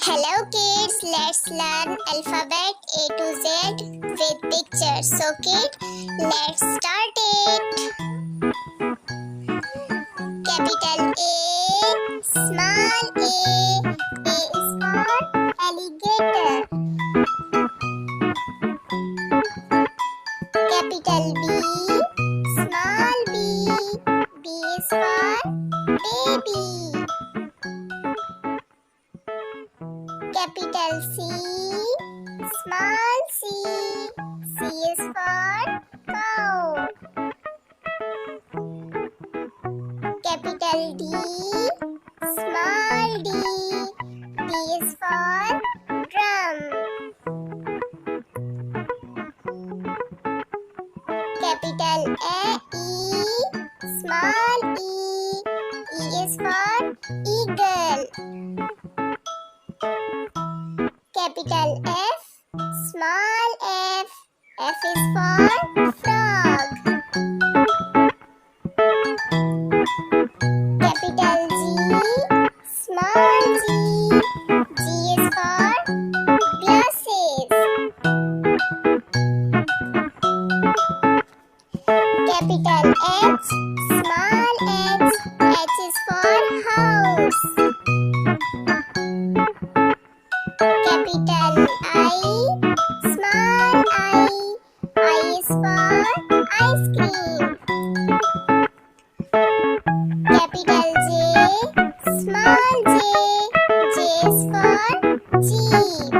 Hello kids, let's learn alphabet A to Z with pictures. So kids, let's start it. Capital A, small a. A is for alligator. Capital B, small b. B is for baby. Capital C, small c. C is for cow. Capital D, small d. D is for drum. Capital E, small e. E is for eagle. Capital F, small f. F is for frog. Capital G, small g. G is for glasses. Capital H, small h. H is for house. Capital I, small I. I is for ice cream. Capital J, small j. J is for jeep.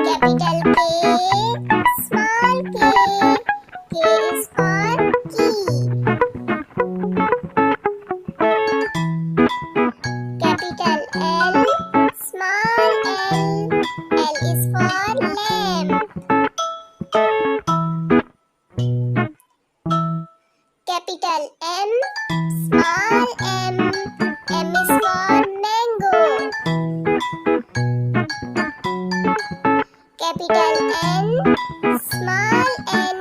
Capital K, small k. K is for key. Capital L, small l. L is for lamp. Capital M, small m. M is for mango. Capital N, small n.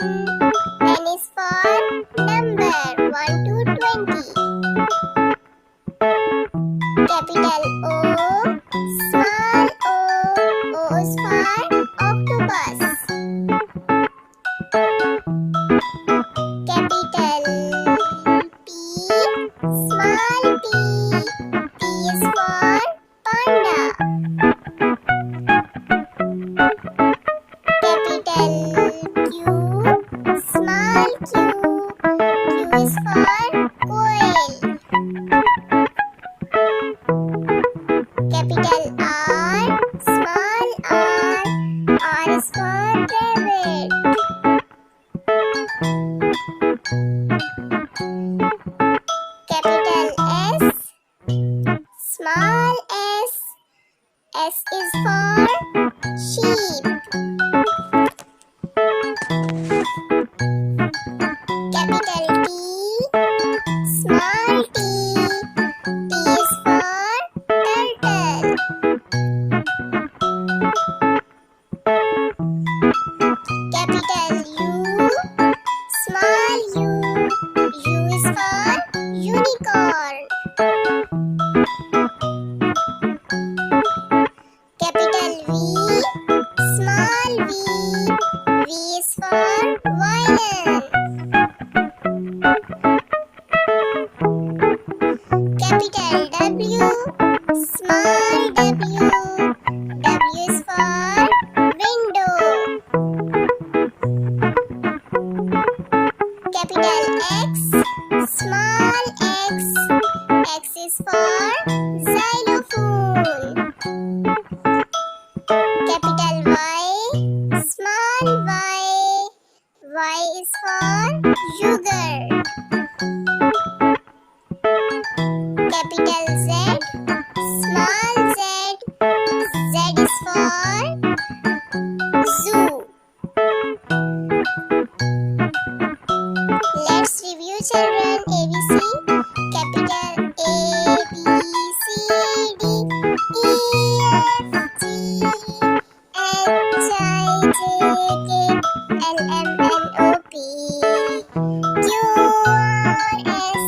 N is for number 1 to 20. Capital O, small o. O is for octopus. Capital P, small p. P is for panda. Capital Q, small q. Q is for quail. Capital R, small r. R is for rabbit. Capital S, small s. S is for sheep. Capital T, small t. T is for turtle. Capital U, small u. U is for unicorn. Capital V, small v. V is for violin. Capital W, small w. W is for window. Capital X, small x. X is for xylophone. Capital Y, small y. Y is for yogurt. Capital Z, small z. Z is for zoo. Let's review children ABC. Capital A, B, C, D, E, F, G, H, I, J, K, L, M, N, O, P, Q, R, S,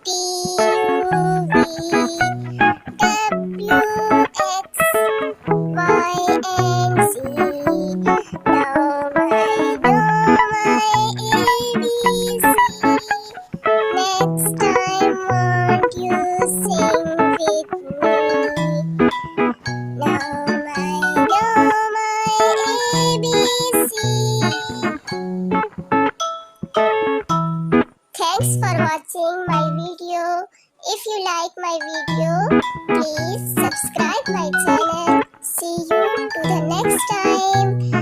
T, U, V, W, watching my video. If you like my video, please subscribe my channel. See you to the next time.